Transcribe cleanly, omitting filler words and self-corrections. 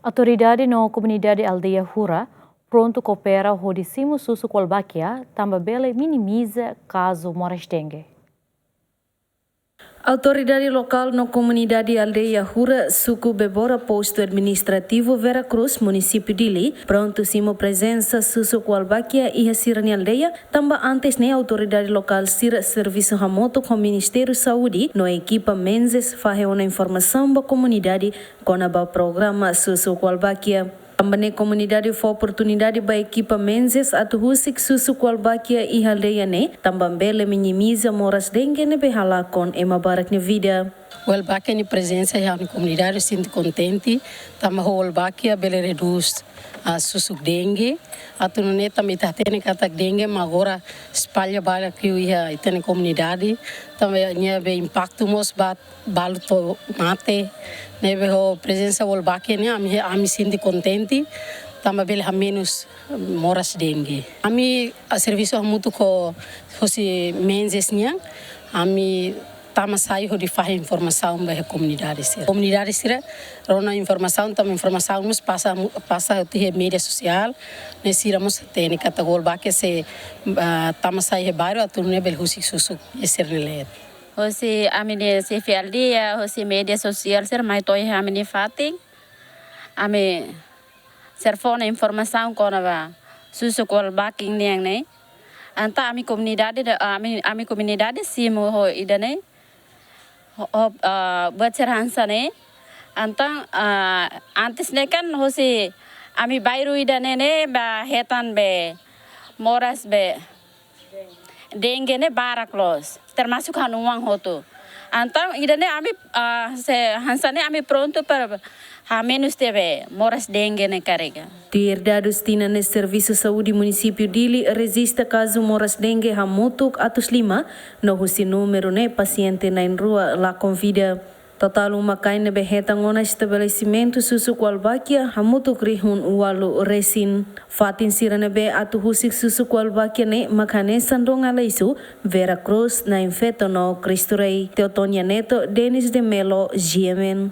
Autoridade na comunidade aldeia Hura pronto coopera o Rodicimo Susu Kolbakia, também minimiza caso Moras dengue. Autoridade local na comunidade aldeia Hura, suku Bebora, posto administrativo Veracruz, município de Li, pronto simo presença Susu Kolbakia e a Sirani aldeia, também antes ne autoridade local sira serviço remoto com o Ministério Saúde, no equipa Menses fahe uma informação para a comunidade com o programa Susu Kolbakia. Também a comunidade foi oportunidade para a equipa Menses atuhusik Susu Kolbakia e aldeia ne, também bele minimiza moras dengue ne behala com ema barak ne vida. Kolbakia ni presença já na comunidade sinto contente, também Kolbakia bele reduz a susuk dengue, atunune também tá tendo katak dengue, mas agora espalha bala que ia na comunidade, também nia be impacto mos bat balu to mate. Nebe ho presença Kolbakia ne ami sinto contente, também bele menos moras dengue. Ami a serviço muito com hoje menses nia, ami tama sai ho de fazer informação para a comunidade sira. Comunidade sira, rona informação, também informação nos passa a mídia social, nesse ramos tem categoria Kolbakia se tama sai bairro a turne bel husik susuk esir nelet. Hoje a minha se fialdia, hoje mídia social ser mais toy a minha fating, a me ser fona informação com a susuk Kolbakia niang ne, anta a minha comunidade simo ho idane. Buat serhansa ne, antang antes ne kan hosi ami bairu idane ne ba hetan be moras be dengue ne baraklos termasuk hanuang hotu. Antang idane ami se hansa ne ami pronto para menos teve moras dengue ne carrega. De dados tina no Serviço Saúde Município Dili resiste caso moras dengue hamutuk atus 5 no husi número ne paciente na rua la convida. Total uma kain beheta ngona estabelecimento Susu Kolbakia hamutuk rihun walu resin. Fatin sirane be atu husik Susu Kolbakia ne makane sandong alaisu Veracruz na infeto no Cristo Rei. Teotonia Neto, Denis de Melo, GMN.